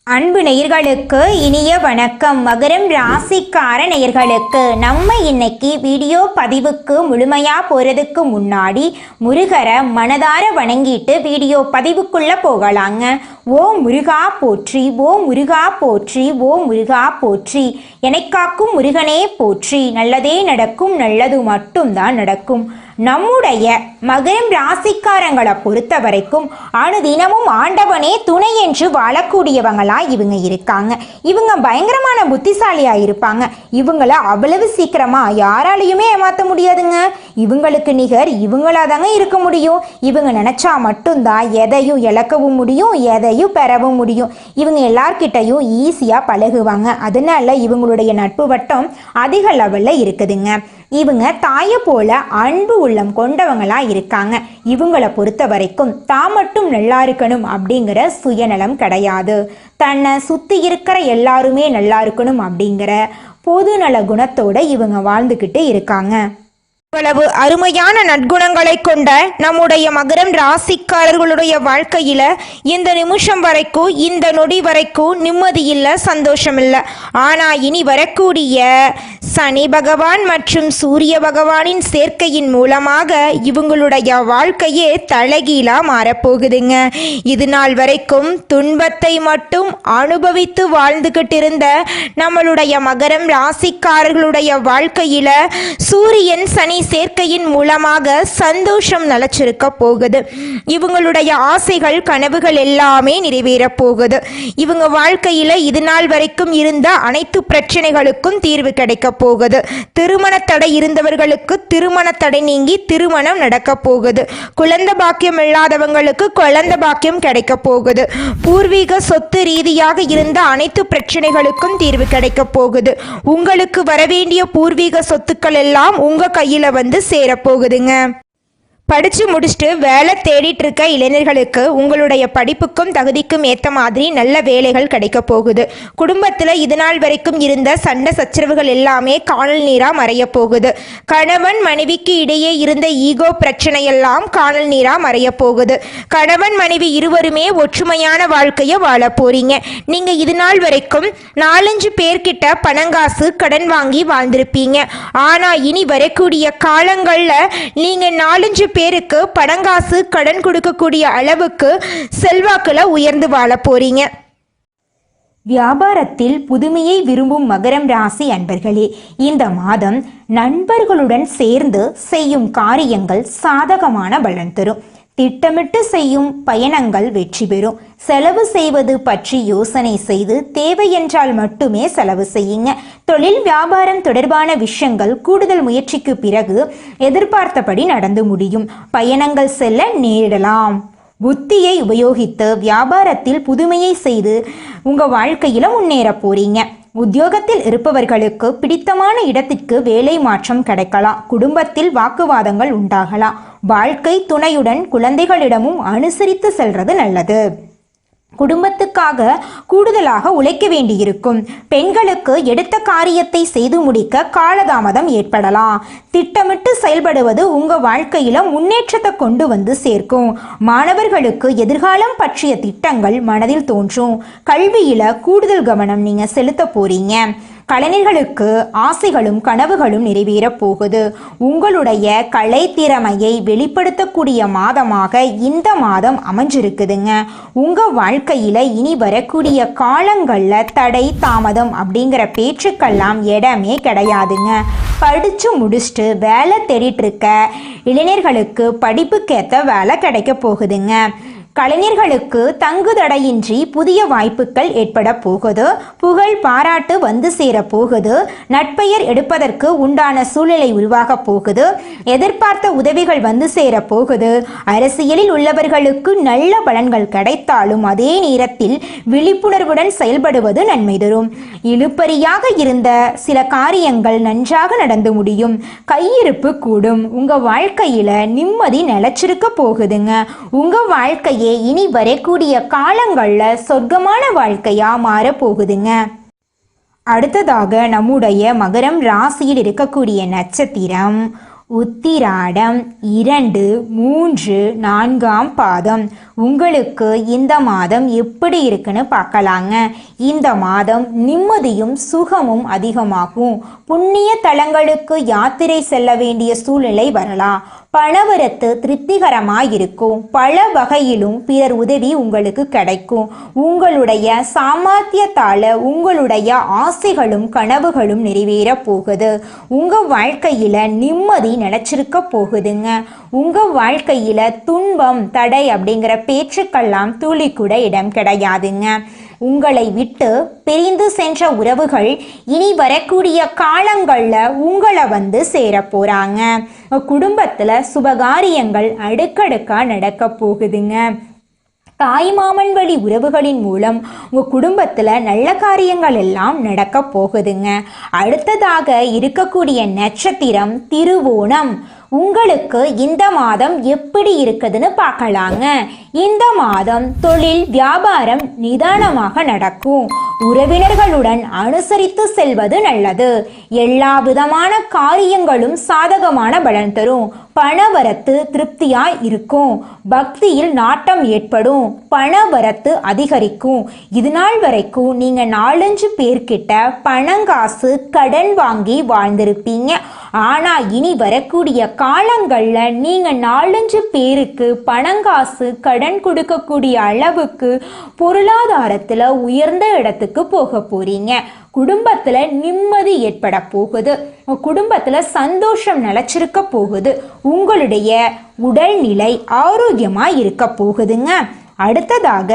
அன்பு நேயர்களுக்கு இனிய வணக்கம். மகரம் ராசிக்கார நேயர்களுக்கு நம்ம இன்னைக்கு வீடியோ பதிவுக்கு முழுமையா போறதுக்கு முன்னாடி முருகரை மனதார வணங்கிட்டு வீடியோ பதிவுக்குள்ள போகலாங்க. ஓ முருகா போற்றி, ஓ முருகா போற்றி, ஓ முருகா போற்றி, எனக்காக்கும் முருகனே போற்றி. நல்லதே நடக்கும், நல்லது மட்டும்தான் நடக்கும். நம்முடைய மகரம் ராசிக்காரங்களை பொறுத்த வரைக்கும் அனுதினமும் ஆண்டவனே துணை என்று வாழக்கூடியவங்களா இவங்க இருக்காங்க. இவங்க பயங்கரமான புத்திசாலியா இருப்பாங்க. இவங்கள அவ்வளவு சீக்கிரமா யாராலையுமே ஏமாற்ற முடியாதுங்க. இவங்களுக்கு நிகர் இவங்களாதாங்க இருக்க முடியும். இவங்க நினைச்சா மட்டும்தான் எதையும் இழக்கவும் முடியும், எதையும் பெறவும் முடியும். இவங்க எல்லார்கிட்டையும் ஈஸியா பழகுவாங்க. அதனால இவங்களுடைய நட்பு வட்டம் அதிக லெவல்ல இருக்குதுங்க. இவங்க தாயை போல அன்பு உள்ளம் கொண்டவங்களா இருக்காங்க. இவங்களை பொறுத்த வரைக்கும் தான் மட்டும் நல்லா இருக்கணும் அப்படிங்கிற சுயநலம் கிடையாது. தன்னை சுத்தி இருக்கிற எல்லாருமே நல்லா இருக்கணும் அப்படிங்கிற பொதுநல குணத்தோட இவங்க வாழ்ந்துக்கிட்டு இருக்காங்க. இவ்வளவு அருமையான நற்குணங்களை கொண்ட நம்முடைய மகரம் ராசிக்காரர்களுடைய வாழ்க்கையில இந்த நிமிஷம் வரைக்கும், இந்த நொடி வரைக்கும் நிம்மதி இல்லை, சந்தோஷம் இல்லை. ஆனா இனி வரக்கூடிய சனி பகவான் மற்றும் சூரிய பகவானின் சேர்க்கையின் மூலமாக இவங்களுடைய வாழ்க்கையே தலைகீழா மாறப்போகுதுங்க. இது நாள் வரைக்கும் துன்பத்தை மட்டும் அனுபவித்து வாழ்ந்துகிட்டு இருந்த நம்மளுடைய மகரம் ராசிக்காரர்களுடைய வாழ்க்கையில சூரியன் சனி சேர்க்கையின் மூலமாக சந்தோஷம் நிலச்சிருக்க போகுது. இவங்களுடைய ஆசைகள் கனவுகள் எல்லாமே நிறைவேற போகுது. இவங்க வாழ்க்கையில இது நாள் வரைக்கும் இருந்த அனைத்து பிரச்சனைகளுக்கும் தீர்வு கிடைக்க போகுது. திருமண தடை இருந்தவர்களுக்கு திருமண தடை நீங்கி திருமணம் நடக்க போகுது. குழந்தை பாக்கியம் இல்லாதவங்களுக்கு குழந்தை பாக்கியம் கிடைக்க போகுது. பூர்வீக சொத்து ரீதியாக இருந்த அனைத்து பிரச்சனைகளுக்கும் தீர்வு கிடைக்க போகுது. உங்களுக்கு வரவேண்டிய பூர்வீக சொத்துக்கள் எல்லாம் உங்க கையில சேரப்போகுதுங்க. படித்து முடிச்சுட்டு வேலை தேடிட்டு இருக்க இளைஞர்களுக்கு உங்களுடைய படிப்புக்கும் தகுதிக்கும் ஏற்ற மாதிரி நல்ல வேலைகள் கிடைக்க போகுது. குடும்பத்தில் இது நாள் வரைக்கும் இருந்த சண்டை சச்சரவுகள் எல்லாமே காணல் நீராக மறைய போகுது. கணவன் மனைவிக்கு இடையே இருந்த ஈகோ பிரச்சனையெல்லாம் காணல் நீராக மறைய போகுது. கணவன் மனைவி இருவருமே ஒற்றுமையான வாழ்க்கையை வாழ போறீங்க. நீங்கள் இது நாள் வரைக்கும் 4-5 பேர்கிட்ட பணங்காசு கடன் வாங்கி வாழ்ந்திருப்பீங்க. ஆனால் இனி வரக்கூடிய காலங்களில் நீங்கள் 4-5 பேருக்கு பணங்காசு கடன் கொடுக்கக்கூடிய அளவுக்கு செல்வாக்குல உயர்ந்து வாழ போறீங்க. வியாபாரத்தில் புதுமையை விரும்பும் மகரம் ராசி அன்பர்களே, இந்த மாதம் நண்பர்களுடன் சேர்ந்து செய்யும் காரியங்கள் சாதகமான பலன் தரும். திட்டமிட்டு செய்யும் பயணங்கள் வெற்றி பெறும். செலவு செய்வது பற்றி யோசனை செய்து தேவை என்றால் மட்டுமே செலவு செய்யுங்க. தொழில் வியாபாரம் தொடர்பான விஷயங்கள் கூடுதல் முயற்சிக்கு பிறகு எதிர்பார்த்தபடி நடந்து முடியும். பயணங்கள் செல்ல நேரிடலாம். புத்தியை உபயோகித்து வியாபாரத்தில் புதுமையை செய்து உங்க வாழ்க்கையில முன்னேற போறீங்க. உத்தியோகத்தில் இருப்பவர்களுக்கு பிடித்தமான இடத்திற்கு வேலை மாற்றம் கிடைக்கலாம். குடும்பத்தில் வாக்குவாதங்கள் உண்டாகலாம். வாழ்க்கை துணையுடன் குழந்தைகளிடமும் அனுசரித்து செல்றது நல்லது. குடும்பத்துக்காக கூடுதலாக உழைக்க வேண்டியிருக்கும். பெண்களுக்கு எடுத்த காரியத்தை செய்து முடிக்க காலதாமதம் ஏற்படலாம். திட்டமிட்டு செயல்படுவது உங்க வாழ்க்கையில முன்னேற்றத்தை கொண்டு வந்து சேர்க்கும். மாணவர்களுக்கு எதிர்காலம் பற்றிய திட்டங்கள் மனதில் தோன்றும். கல்வியில கூடுதல் கவனம் நீங்க செலுத்த போறீங்க. கலைஞர்களுக்கு ஆசைகளும் கனவுகளும் நிறைவேற போகுது. உங்களுடைய கலை திறமையை வெளிப்படுத்தக்கூடிய மாதமாக இந்த மாதம் அமைஞ்சிருக்குதுங்க. உங்க வாழ்க்கையில இனி வரக்கூடிய காலங்கள்ல தடை தாமதம் அப்படிங்கிற பேச்சுக்கெல்லாம் இடமே கிடையாதுங்க. படிச்சு முடிச்சுட்டு வேலை தேடிட்டு இருக்க இளைஞர்களுக்கு படிப்புக்கேற்ற வேலை கிடைக்க போகுதுங்க. கலைஞர்களுக்கு தங்குதடையின்றி புதிய வாய்ப்புகள் ஏற்பட போகுது. புகழ் பாராட்டு வந்து சேர போகுது. நட்பெயர் எடுப்பதற்கு உண்டான சூழ்நிலை உருவாக போகுது. எதிர்பார்த்த உதவிகள் வந்து சேர போகுது. அரசியலில் உள்ளவர்களுக்கு நல்ல பலன்கள் கிடைத்தாலும் அதே நேரத்தில் விழிப்புணர்வுடன் செயல்படுவது நன்மை தரும். இழுபறியாக இருந்த சில காரியங்கள் நன்றாக நடந்து முடியும். கையிருப்பு கூடும். உங்க வாழ்க்கையில நிம்மதி நிலைச்சிருக்க போகுதுங்க. உங்க வாழ்க்கையை இனி வரக்கூடிய காலங்கள்ல சொர்க்கமான வாழ்க்கையா மாற போகுதுங்க. அடுத்ததாக நம்முடைய மகரம் ராசியில் இருக்கக்கூடிய நட்சத்திரம் உத்திராடம் 2, 3, 4ஆம் பாதம். உங்களுக்கு இந்த மாதம் எப்படி இருக்குன்னு பார்க்கலாங்க. இந்த மாதம் நிம்மதியும் சுகமும் அதிகமாகும். புண்ணிய தலங்களுக்கு யாத்திரை செல்ல வேண்டிய சூழ்நிலை வரலாம். பணவரத்து திருப்திகரமாயிருக்கும். பல வகையிலும் பிறர் உதவி உங்களுக்கு கிடைக்கும். உங்களுடைய சாமர்த்தியத்தால் உங்களுடைய ஆசைகளும் கனவுகளும் நிறைவேற போகுது. உங்கள் வாழ்க்கையில் நிம்மதி நிலச்சிருக்க போகுதுங்க. உங்கள் வாழ்க்கையில் துன்பம் தடை அப்படிங்கிற பேச்சுக்கெல்லாம் துளி கூட இடம் கிடையாதுங்க. உங்களை விட்டு பிரிந்து சென்ற உறவுகள் இனி வரக்கூடிய காலங்களில் உங்களை வந்து சேர போகிறாங்க. குடும்பத்தில் சுபகாரியங்கள் அடுக்கடுக்காக நடக்க போகுதுங்க. தாய்மாமன் வழி உறவுகளின் மூலம் உங்கள் குடும்பத்தில் நல்ல காரியங்கள் எல்லாம் நடக்க போகுதுங்க. அடுத்ததாக இருக்கக்கூடிய நட்சத்திரம் திருவோணம். உங்களுக்கு இந்த மாதம் எப்படி இருக்குதுன்னு பார்க்கலாங்க. இந்த மாதம் தொழில் வியாபாரம் நிதானமாக நடக்கும். உறவினர்களுடன் அனுசரித்து செல்வது நல்லது. எல்லா விதமான காரியங்களும் சாதகமான பலன் தரும். பணவரத்து திருப்தியாய் இருக்கும். பக்தியில் நாட்டம் ஏற்படும். பணவரத்து அதிகரிக்கும். இது நாள் வரைக்கும் நீங்க 4-5 பேர்கிட்ட பணங்காசு கடன் வாங்கி வாழ்ந்திருப்பீங்க. ஆனா இனி வரக்கூடிய காலங்களில் நீங்க 4-5 பேருக்கு பணங்காசு கடன் கொடுக்கக்கூடிய அளவுக்கு பொருளாதாரத்துல உயர்ந்த இடத்துக்கு போக போறீங்க. குடும்பத்துல நிம்மதி ஏற்பட போகுது. குடும்பத்துல சந்தோஷம் நிலைச்சிருக்க போகுது. உங்களுடைய உடல்நிலை ஆரோக்கியமா இருக்க போகுதுங்க. அடுத்ததாக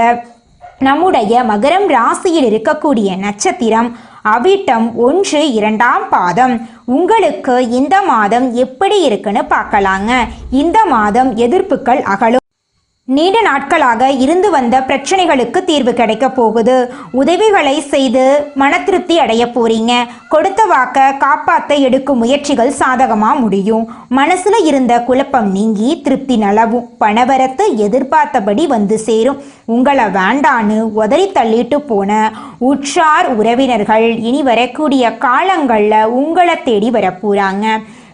நம்முடைய மகரம் ராசியில் இருக்கக்கூடிய நட்சத்திரம் அவிட்டம் 1, 2ஆம் பாதம். உங்களுக்கு இந்த மாதம் எப்படி இருக்குன்னு பார்க்கலாங்க. இந்த மாதம் எதிர்ப்புகள் அகலும். நீண்ட நாட்களாக இருந்து வந்த பிரச்சனைகளுக்கு தீர்வு கிடைக்க போகுது. உதவிகளை செய்து மன திருப்தி அடைய போறீங்க. கொடுத்த வாக்க காப்பாற்ற எடுக்கும் முயற்சிகள் சாதகமாக முடியும். மனசுல இருந்த குழப்பம் நீங்கி திருப்தி நலவும். பணவரத்து எதிர்பார்த்தபடி வந்து சேரும். உங்களை வேண்டான்னு உதறி தள்ளிட்டு போன உற்றார் உறவினர்கள் இனி வரக்கூடிய காலங்களில் உங்களை தேடி வரப்போறாங்க.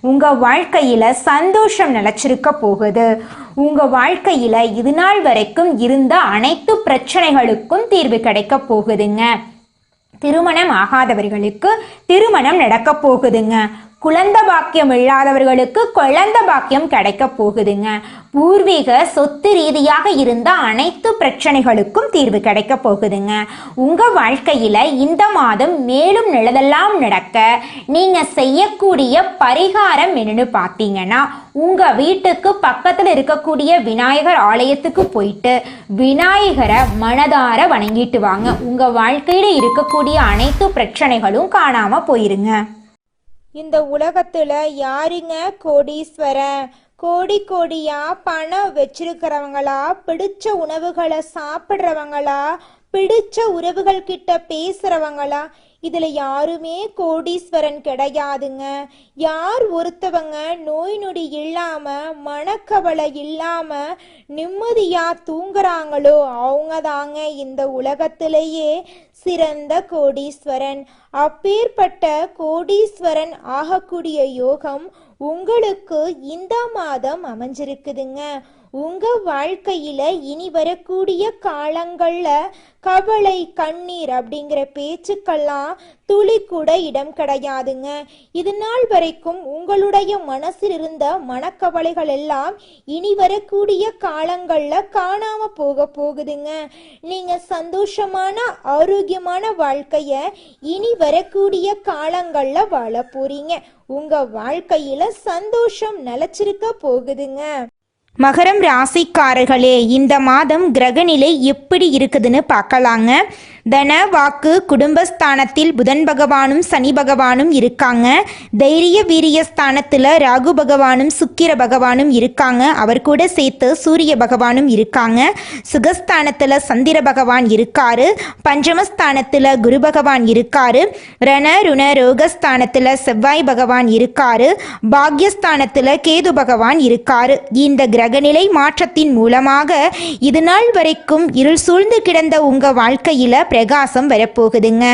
உங்கள் வாழ்க்கையில் சந்தோஷம் நிலச்சிருக்க போகுது. உங்கள் வாழ்க்கையில் இது நாள் வரைக்கும் இருந்த அனைத்து பிரச்சனைகளுக்கும் தீர்வு கிடைக்க போகுதுங்க. திருமணம் ஆகாதவர்களுக்கு திருமணம் நடக்க போகுதுங்க. குழந்த பாக்கியம் இல்லாதவர்களுக்கு குழந்த பாக்கியம் கிடைக்க போகுதுங்க. பூர்வீக சொத்து ரீதியாக இருந்த அனைத்து பிரச்சனைகளுக்கும் தீர்வு கிடைக்க போகுதுங்க. உங்கள் வாழ்க்கையில் இந்த மாதம் மேலும் நல்லதெல்லாம் நடக்க நீங்கள் செய்யக்கூடிய பரிகாரம் என்னன்னு பார்த்தீங்கன்னா, உங்கள் வீட்டுக்கு பக்கத்தில் இருக்கக்கூடிய விநாயகர் ஆலயத்துக்கு போயிட்டு விநாயகரை மனதார வணங்கிட்டு வாங்க. உங்கள் வாழ்க்கையில் இருக்கக்கூடிய அனைத்து பிரச்சனைகளும் காணாமல் போயிருங்க. இந்த உலகத்துல யாருங்க கோடீஸ்வரன்? கோடி கோடியா பணம் வச்சிருக்கிறவங்களா, பிடிச்ச உணவுகளை சாப்பிட்றவங்களா, பிடிச்ச உறவுகள் கிட்ட பேசுறவங்களா? இதுல யாருமே கோடீஸ்வரன் கிடையாதுங்க. யார் ஒருத்தவங்க நோய் நொடி இல்லாம மனக்கவலை இல்லாம நிம்மதியா தூங்குறாங்களோ அவங்க தாங்க இந்த உலகத்திலேயே சிறந்த கோடீஸ்வரன். அப்பேற்பட்ட கோடீஸ்வரன் ஆகக்கூடிய யோகம் உங்களுக்கு இந்த மாதம் அமைஞ்சிருக்குதுங்க. உங்க வாழ்க்கையில இனி வரக்கூடிய காலங்கள்ல கவலை கண்ணீர் அப்படிங்கிற பேச்சுக்கெல்லாம் துளி கூட இடம் கிடையாதுங்க. இது நாள் வரைக்கும் உங்களுடைய மனசில் இருந்த மனக்கவலைகள் எல்லாம் இனி வரக்கூடிய காலங்கள்ல காணாம போக போகுதுங்க. நீங்க சந்தோஷமான ஆரோக்கியமான வாழ்க்கைய இனி வரக்கூடிய காலங்கள்ல வாழ போறீங்க. உங்க வாழ்க்கையில சந்தோஷம் நிலைச்சிருக்க போகுதுங்க. மகரம் ராசிக்காரர்களே, இந்த மாதம் கிரகநிலை எப்படி இருக்குதுன்னு பார்க்கலாங்க. தன வாக்கு குடும்பஸ்தானத்தில் புதன் பகவானும் சனி பகவானும் இருக்காங்க. தைரிய வீரிய ஸ்தானத்தில் ராகு பகவானும் சுக்கிர பகவானும் இருக்காங்க. அவர் கூட சேர்த்து சூரிய பகவானும் இருக்காங்க. சுகஸ்தானத்தில் சந்திர பகவான் இருக்காரு. பஞ்சமஸ்தானத்தில் குரு பகவான் இருக்காரு. ரண ருண ரோகஸ்தானத்தில் செவ்வாய் பகவான் இருக்காரு. பாக்யஸ்தானத்தில் கேது பகவான் இருக்காரு. இந்த கிரகநிலை மாற்றத்தின் மூலமாக இது நாள் வரைக்கும் இருள் சூழ்ந்து கிடந்த உங்கள் வாழ்க்கையில் பிரகாசம் வரப்போகுதுங்க.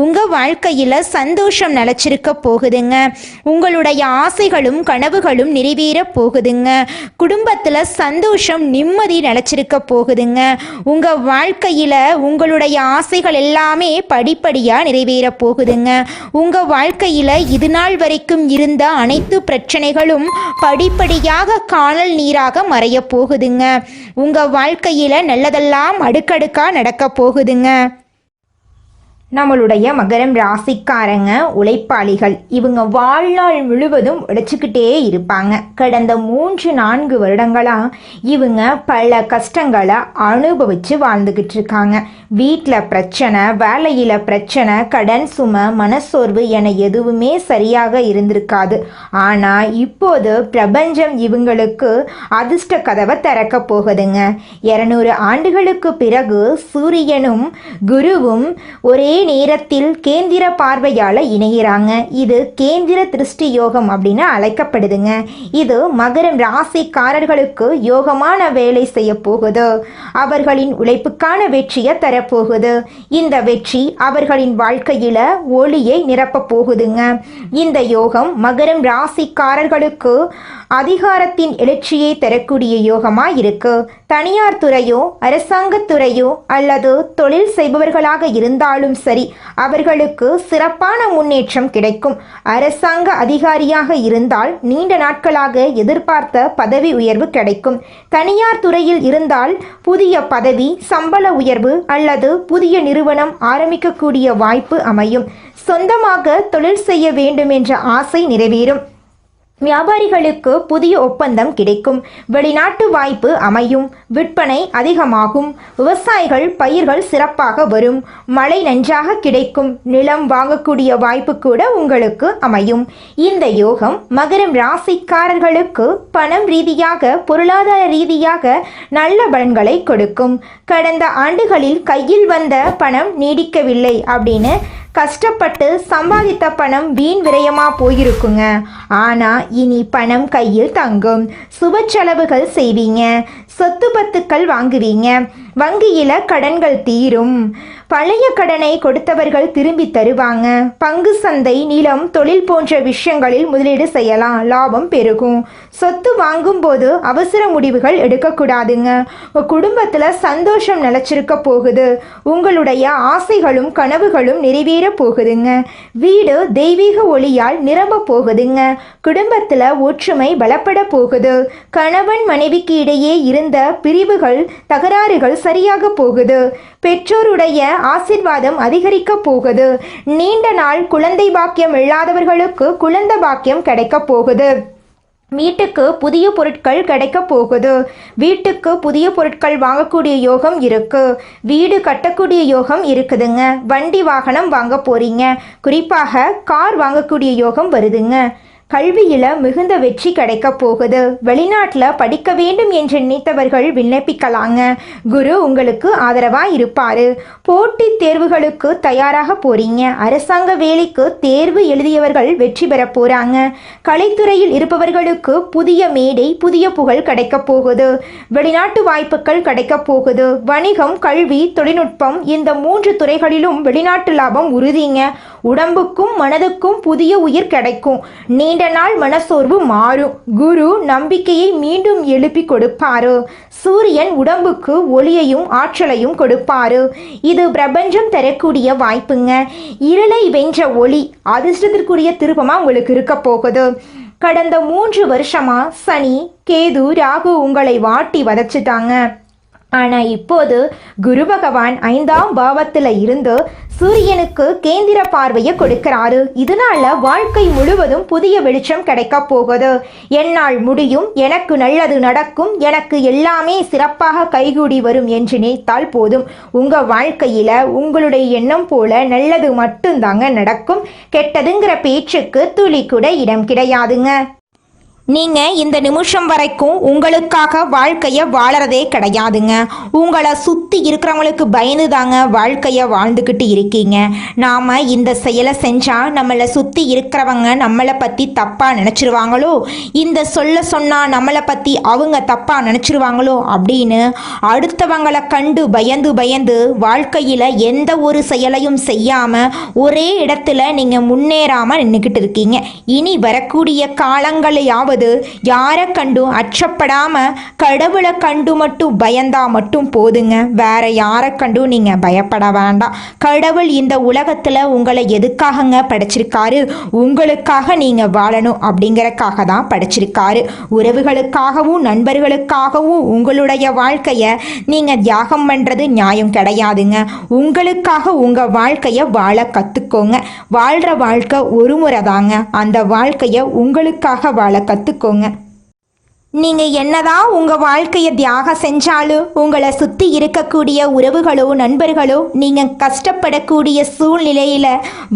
உங்கள் வாழ்க்கையில் சந்தோஷம் நிலச்சிருக்க போகுதுங்க. உங்களுடைய ஆசைகளும் கனவுகளும் நிறைவேற போகுதுங்க. குடும்பத்தில் சந்தோஷம் நிம்மதி நிலச்சிருக்க போகுதுங்க. உங்கள் வாழ்க்கையில் உங்களுடைய ஆசைகள் எல்லாமே படிப்படியாக நிறைவேற போகுதுங்க. உங்கள் வாழ்க்கையில் இது நாள் வரைக்கும் இருந்த அனைத்து பிரச்சனைகளும் படிப்படியாக காணல் நீராக மறைய போகுதுங்க. உங்கள் வாழ்க்கையில் நல்லதெல்லாம் அடுக்கடுக்காக நடக்க போகுதுங்க. நம்மளுடைய மகரம் ராசிக்காரங்க உழைப்பாளிகள். இவங்க வாழ்நாள் முழுவதும் உழைச்சிக்கிட்டே இருப்பாங்க. கடந்த 3-4 வருடங்களாக இவங்க பல கஷ்டங்களை அனுபவித்து வாழ்ந்துக்கிட்டு இருக்காங்க. வீட்டில் பிரச்சனை, வேலையில் பிரச்சனை, கடன் சுமை, மனசோர்வு என எதுவுமே சரியாக இருந்திருக்காது. ஆனால் இப்போது பிரபஞ்சம் இவங்களுக்கு அதிர்ஷ்ட கதவை திறக்க போகுதுங்க. 200 ஆண்டுகளுக்கு பிறகு சூரியனும் குருவும் ஒரே நேரத்தில் கேந்திர பார்வையால் இணைகிறாங்க. இது கேந்திர திருஷ்டி யோகம் அப்படின்னு அழைக்கப்படுதுங்க. இது மகரம் ராசிக்காரர்களுக்கு யோகமான வேலை செய்ய போகுது. அவர்களின் உழைப்புக்கான வெற்றியை தரப்போகுது. இந்த வெற்றி அவர்களின் வாழ்க்கையில ஒளியை நிரப்ப போகுதுங்க. இந்த யோகம் மகரம் ராசிக்காரர்களுக்கு அதிகாரத்தின் எழுச்சியை தரக்கூடிய யோகமாக இருக்கு. தனியார் துறையோ அரசாங்கத்துறையோ அல்லது தொழில் செய்பவர்களாக இருந்தாலும் சரி, அவர்களுக்கு சிறப்பான முன்னேற்றம் கிடைக்கும். அரசாங்க அதிகாரியாக இருந்தால் நீண்ட நாட்களாக எதிர்பார்த்த பதவி உயர்வு கிடைக்கும். தனியார் துறையில் இருந்தால் புதிய பதவி, சம்பள உயர்வு அல்லது புதிய நிறுவனம் ஆரம்பிக்கக்கூடிய வாய்ப்பு அமையும். சொந்தமாக தொழில் செய்ய வேண்டும் என்ற ஆசை நிறைவேறும். வியாபாரிகளுக்கு புதிய ஒப்பந்தம் கிடைக்கும். வெளிநாட்டு வாய்ப்பு அமையும். விற்பனை அதிகமாகும். விவசாயிகள் பயிர்கள் சிறப்பாக வரும். மழை நன்றாக கிடைக்கும். நிலம் வாங்கக்கூடிய வாய்ப்பு கூட உங்களுக்கு அமையும். இந்த யோகம் மகரம் ராசிக்காரர்களுக்கு பணம் ரீதியாக, பொருளாதார ரீதியாக நல்ல பலன்களை கொடுக்கும். கடந்த ஆண்டுகளில் கையில் வந்த பணம் நீடிக்கவில்லை அப்படின்னு கஷ்டப்பட்டு சம்பாதித்த பணம் வீண் விரயமாக போயிருக்குங்க. ஆனால் இனி பணம் கையில் தங்கும். சுப செலவுகள் செய்வீங்க. சொத்து பத்துக்கள் வாங்குவீங்க. வங்கியில் கடன்கள் தீரும். பழைய கடனை கொடுத்தவர்கள் திரும்பி தருவாங்க. பங்கு சந்தை, நிலம், தொழில் போன்ற விஷயங்களில் முதலீடு செய்யலாம். லாபம் பெருகும். சொத்து வாங்கும் போது அவசர முடிவுகள் எடுக்கக்கூடாதுங்க. உங்கள் குடும்பத்தில் சந்தோஷம் நிலச்சிருக்க போகுது. உங்களுடைய ஆசைகளும் கனவுகளும் நிறைவேற போகுதுங்க. வீடு தெய்வீக ஒளியால் நிரம்ப போகுதுங்க. குடும்பத்தில் ஒற்றுமை பலப்பட போகுது. கணவன் மனைவிக்கு இடையே இருந்த பிரிவுகள், தகராறுகள் சரியாக போகுது. பெற்றோருடைய ஆசீர்வாதம் அதிகரிக்க போகுது. நீண்ட நாள் குழந்தை பாக்கியம் இல்லாதவர்களுக்கு குழந்தை பாக்கியம் கிடைக்க போகுது. வீட்டுக்கு புதிய பொருட்கள் கிடைக்க போகுது. வீட்டுக்கு புதிய பொருட்கள் வாங்கக்கூடிய யோகம் இருக்கு. வீடு கட்டக்கூடிய யோகம் இருக்குதுங்க. வண்டி வாகனம் வாங்க போறீங்க. குறிப்பாக கார் வாங்கக்கூடிய யோகம் வருதுங்க. கல்வியில் மிகுந்த வெற்றி கிடைக்க போகுது. வெளிநாட்டில் படிக்க வேண்டும் என்று நினைத்தவர்கள் விண்ணப்பிக்கலாங்க. குரு உங்களுக்கு ஆதரவாக இருப்பார். போட்டித் தேர்வுகளுக்கு தயாராக போறீங்க. அரசாங்க வேலைக்கு தேர்வு எழுதியவர்கள் வெற்றி பெற போகிறாங்க. கலைத்துறையில் இருப்பவர்களுக்கு புதிய மேடை, புதிய புகழ் கிடைக்க போகுது. வெளிநாட்டு வாய்ப்புகள் கிடைக்க போகுது. வணிகம், கல்வி, தொழில்நுட்பம் இந்த 3 துறைகளிலும் வெளிநாட்டு லாபம் உறுதிங்க. உடம்புக்கும் மனதுக்கும் புதிய உயிர் கிடைக்கும். நீண்ட நாள் மனசோர்வு மாறும். குரு நம்பிக்கையை மீண்டும் எழுப்பி கொடுப்பாரு. சூரியன் உடம்புக்கு ஒளியையும் ஆற்றலையும் கொடுப்பாரு. இது பிரபஞ்சம் தரக்கூடிய வாய்ப்புங்க. இருளை வென்ற ஒளி அதிர்ஷ்டத்திற்குரிய திருப்பமா உங்களுக்கு இருக்க போகுது. கடந்த 3 வருஷமா சனி, கேது, ராகு உங்களை வாட்டி வதச்சிட்டாங்க. ஆனால் இப்போது குரு பகவான் 5ஆம் பாவத்தில் இருந்து சூரியனுக்கு கேந்திர பார்வையை கொடுக்கிறாரு. இதனால வாழ்க்கை முழுவதும் புதிய வெளிச்சம் கிடைக்க போகுது. என்னால் முடியும், எனக்கு நல்லது நடக்கும், எனக்கு எல்லாமே சிறப்பாக கைகூடி வரும் என்று நினைத்தால் போதும். உங்கள் வாழ்க்கையில் உங்களுடைய எண்ணம் போல நல்லது மட்டும்தாங்க நடக்கும். கெட்டதுங்கிற பேச்சுக்கு துளி கூட இடம் கிடையாதுங்க. நீங்க இந்த நிமிஷம் வரைக்கும் உங்களுக்காக வாழ்க்கைய வாழறதே கிடையாதுங்க. உங்களை சுத்தி இருக்கிறவங்களுக்கு பயந்து தாங்க வாழ்க்கைய வாழ்ந்துக்கிட்டு இருக்கீங்க. நாம இந்த செயலை செஞ்சா நம்மளை சுத்தி இருக்கிறவங்க நம்மளை பத்தி தப்பா நினைச்சிருவாங்களோ, இந்த சொன்னா நம்மளை பத்தி அவங்க தப்பா நினைச்சிருவாங்களோ அப்படின்னு அடுத்தவங்களை கண்டு பயந்து பயந்து வாழ்க்கையில எந்த ஒரு செயலையும் செய்யாம ஒரே இடத்துல நீங்க முன்னேறாம நின்றுக்கிட்டு இருக்கீங்க. இனி வரக்கூடிய காலங்களையாவது யாரை கண்டும் அச்சப்படாம கடவுளை கண்டு மட்டும் பயந்தா மட்டும் போதுங்க. வேற யாரை கண்டும் நீங்க பயப்பட வேண்டாம். கடவுள் இந்த உலகத்துல உங்களை எதுக்காகங்க படைச்சிருக்காரு? உங்களுக்காக நீங்க வாழணும் அப்படிங்கறக்காக தான் படைச்சிருக்காரு. உறவுகளுக்காகவும் நண்பர்களுக்காகவும் உங்களுடைய வாழ்க்கைய நீங்க தியாகம் பண்றது நியாயம் கிடையாதுங்க. உங்களுக்காக உங்க வாழ்க்கைய வாழ கத்துக்கோங்க. வாழ்ற வாழ்க்கை ஒரு முறை தாங்க. அந்த வாழ்க்கைய உங்களுக்காக வாழ கத்துக்கோங்க. நீங்க என்னதான் உங்க வாழ்க்கையை தியாகம் செஞ்சாலும் உங்களை சுத்தி இருக்கக்கூடிய உறவுகளோ நண்பர்களோ நீங்க கஷ்டப்படக்கூடிய சூழ்நிலையில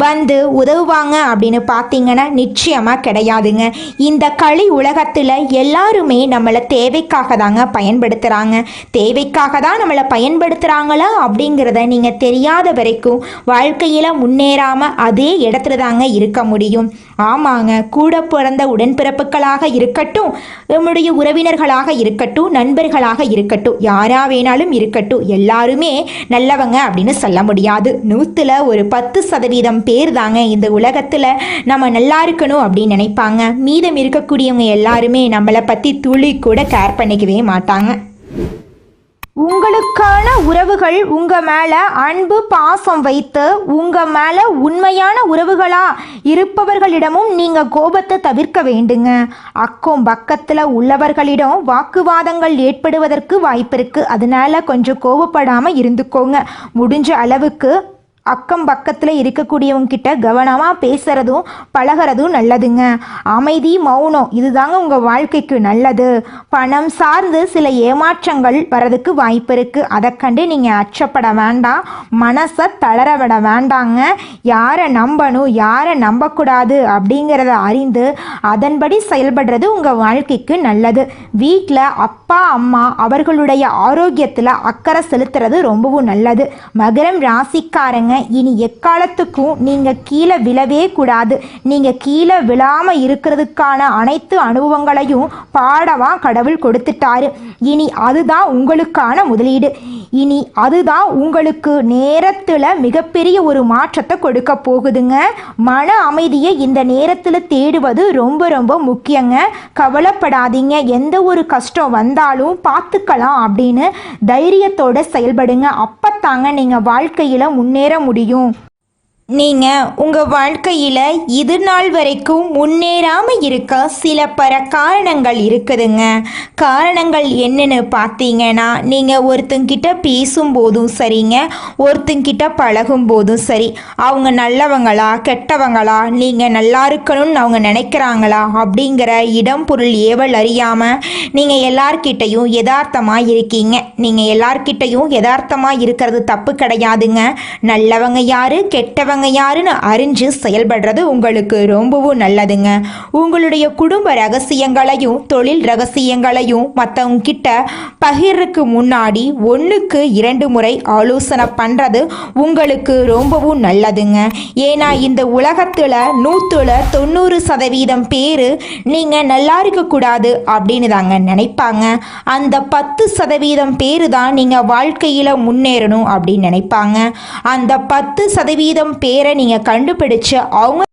வந்து உதவுவாங்க அப்படின்னு பார்த்தீங்கன்னா நிச்சயமா கிடையாதுங்க. இந்த களி உலகத்துல எல்லாருமே நம்மளை தேவைக்காக தாங்க பயன்படுத்துறாங்க. தேவைக்காக தான் நம்மளை பயன்படுத்துறாங்களா அப்படிங்கிறத நீங்க தெரியாத வரைக்கும் வாழ்க்கையில முன்னேறாம அதே இடத்துல தாங்க இருக்க முடியும். ஆமாங்க, கூட பிறந்த உடன்பிறப்புகளாக இருக்கட்டும், நம்முடைய உறவினர்களாக இருக்கட்டும், நண்பர்களாக இருக்கட்டும், யாரா வேணாலும் இருக்கட்டும், எல்லாருமே நல்லவங்க அப்படின்னு சொல்ல முடியாது. 100ல் ஒரு 10% பேர் தாங்க இந்த உலகத்தில் நம்ம நல்லா இருக்கணும் அப்படின்னு நினைப்பாங்க. மீதம் இருக்கக்கூடியவங்க எல்லாருமே நம்மளை பற்றி துளி கூட கேர் பண்ணிக்கவே மாட்டாங்க. உங்களுக்கான உறவுகள் உங்க மேல அன்பு பாசம் வைத்து உங்க மேல உண்மையான உறவுகளா இருப்பவர்களிடமும் நீங்க கோபத்தை தவிர்க்க வேண்டுங்க. அக்கம் பக்கத்துல உள்ளவர்களிடம் வாக்குவாதங்கள் ஏற்படுவதற்கு வாய்ப்பு இருக்கு. அதனால கொஞ்சம் கோபப்படாம இருந்துக்கோங்க. முடிஞ்ச அளவுக்கு அக்கம் பக்கத்தில் இருக்கக்கூடியவங்க கிட்ட கவனமாக பேசுகிறதும் பழகிறதும் நல்லதுங்க. அமைதி மௌனம் இதுதாங்க உங்கள் வாழ்க்கைக்கு நல்லது. பணம் சார்ந்து சில ஏமாற்றங்கள் வரதுக்கு வாய்ப்பு இருக்குது. அதை கண்டு நீங்கள் அச்சப்பட வேண்டாம். மனசை தளர விட வேண்டாங்க. யாரை நம்பணும் யாரை நம்பக்கூடாது அப்படிங்கிறத அறிந்து அதன்படி செயல்படுறது உங்கள் வாழ்க்கைக்கு நல்லது. வீட்டில் அப்பா அம்மா அவர்களுடைய ஆரோக்கியத்தில் அக்கறை செலுத்துறது ரொம்பவும் நல்லது. மகரம் ராசிக்காரங்க இனி எக்காலத்துக்கும் நீங்க கீழே விழவே கூடாது. நீங்க கீழே விழாம இருக்கிறதுக்கான அனைத்து அனுபவங்களையும் பாடவா கடவுள் கொடுத்துட்டாரு. இனி அதுதான் உங்களுக்கான முதலீடு. இனி அதுதான் உங்களுக்கு நேரத்தில் மிகப்பெரிய ஒரு மாற்றத்தை கொடுக்க போகுதுங்க. மன அமைதியை இந்த நேரத்தில் தேடுவது ரொம்ப ரொம்ப முக்கியங்க. கவலைப்படாதீங்க. எந்த ஒரு கஷ்டம் வந்தாலும் பார்த்துக்கலாம் அப்படின்னு தைரியத்தோட செயல்படுங்க. அப்பத்தாங்க நீங்கள் வாழ்க்கையில் முன்னேற முடியும். நீங்கள் உங்கள் வாழ்க்கையில் இது நாள் வரைக்கும் முன்னேறாமல் இருக்க சில காரணங்கள் இருக்குதுங்க. காரணங்கள் என்னன்னு பார்த்தீங்கன்னா, நீங்கள் ஒருத்தங்கிட்ட பேசும்போதும் சரிங்க, ஒருத்தங்கிட்ட பழகும் போதும் சரி, அவங்க நல்லவங்களா கெட்டவங்களா, நீங்கள் நல்லா இருக்கணும்னு அவங்க நினைக்கிறாங்களா அப்படிங்கிற இடம் பொருள் ஏவல் அறியாமல் நீங்கள் எல்லார்கிட்டையும் யதார்த்தமாக இருக்கீங்க. நீங்கள் எல்லார்கிட்டையும் யதார்த்தமாக இருக்கிறது தப்பு கிடையாதுங்க. நல்லவங்க யாரு கெட்டவங்க யாருன்னு அறிஞ்சு செயல்படுறது உங்களுக்கு ரொம்பவும் நல்லதுங்க. உங்களுடைய குடும்ப ரகசியங்களையும் தொழில் ரகசியங்களையும் மற்றவங்க கிட்ட பகிர்றதுக்கு முன்னாடி 1க்கு 2 முறை ஆலோசனை பண்றது உங்களுக்கு ரொம்பவும் நல்லதுங்க. ஏன்னா இந்த உலகத்துல 100ல் 90% பேர் நீங்க நல்லா இருக்கக்கூடாது அப்படின்னு தாங்க நினைப்பாங்க. அந்த 10% பேர் தான் நீங்க வாழ்க்கையில முன்னேறணும் அப்படின்னு நினைப்பாங்க. அந்த 10% பேரை நீங்க கண்டுபிடிச்சு அவங்க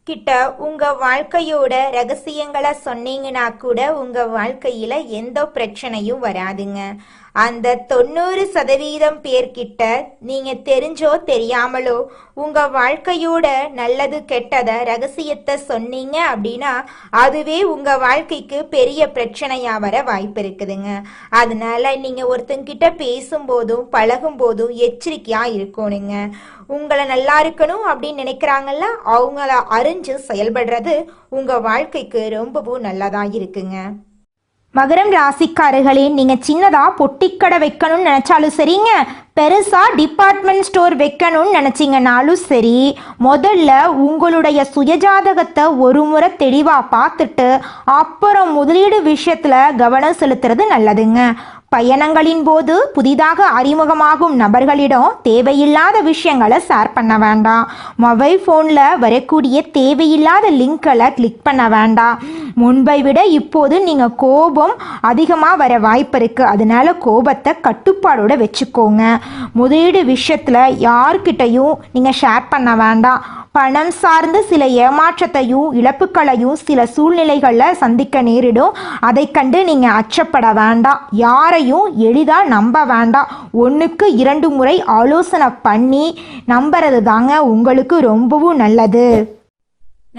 கிட்ட உங்க வாழ்க்கையோட ரகசியங்களை சொன்னீங்கன்னா கூட உங்க வாழ்க்கையில எந்த பிரச்சனையும் வராதுங்க. அந்த 90% பேர்கிட்ட நீங்க தெரிஞ்சோ தெரியாமலோ உங்க வாழ்க்கையோட நல்லது கெட்டத ரகசியத்தை சொன்னீங்க அப்படின்னா அதுவே உங்க வாழ்க்கைக்கு பெரிய பிரச்சனையா வர வாய்ப்பு இருக்குதுங்க. அதனால நீங்க ஒருத்தங்கிட்ட பேசும்போதும் பழகும் போதும் எச்சரிக்கையா இருக்கணுங்க. உங்களை நல்லா இருக்கணும் அப்படின்னு நினைக்கிறாங்கல்ல, அவங்கள அறிஞ்சு செயல்படுறது உங்க வாழ்க்கைக்கு ரொம்பவும் நல்லதா இருக்குங்க. மகரம் ராசிக்காரர்களே, நீங்கள் சின்னதாக பொட்டிக்கடை வைக்கணும்னு நினச்சாலும் சரிங்க, பெருசாக டிபார்ட்மெண்ட் ஸ்டோர் வைக்கணும்னு நினச்சிங்கனாலும் சரி, முதல்ல உங்களுடைய சுயஜாதகத்தை ஒரு முறை தெளிவாக பார்த்துட்டு அப்புறம் முதலீடு விஷயத்தில் கவனம் செலுத்துறது நல்லதுங்க. பயணங்களின் போது புதிதாக அறிமுகமாகும் நபர்களிடம் தேவையில்லாத விஷயங்களை ஷேர் பண்ண வேண்டாம். மொபைல் ஃபோனில் வரக்கூடிய தேவையில்லாத லிங்க்களை கிளிக் பண்ண வேண்டாம். முன்பை விட இப்போது நீங்கள் கோபம் அதிகமாக வர வாய்ப்பு இருக்குது. அதனால கோபத்தை கட்டுப்பாடோடு வச்சுக்கோங்க. முதலீடு விஷயத்தில் யார்கிட்டையும் நீங்கள் ஷேர் பண்ண வேண்டாம். பணம் சார்ந்து சில ஏமாற்றத்தையும் இழப்புகளையும் சில சூழ்நிலைகளில் சந்திக்க நேரிடும். அதை கண்டு நீங்கள் அச்சப்பட வேண்டாம். யாரையும் எளிதாக நம்ப வேண்டாம். 1க்கு 2 முறை ஆலோசனை பண்ணி நம்புறது தாங்க உங்களுக்கு ரொம்பவும் நல்லது.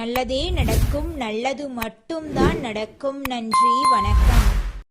நல்லதே நடக்கும், நல்லது மட்டும்தான் நடக்கும். நன்றி, வணக்கம்.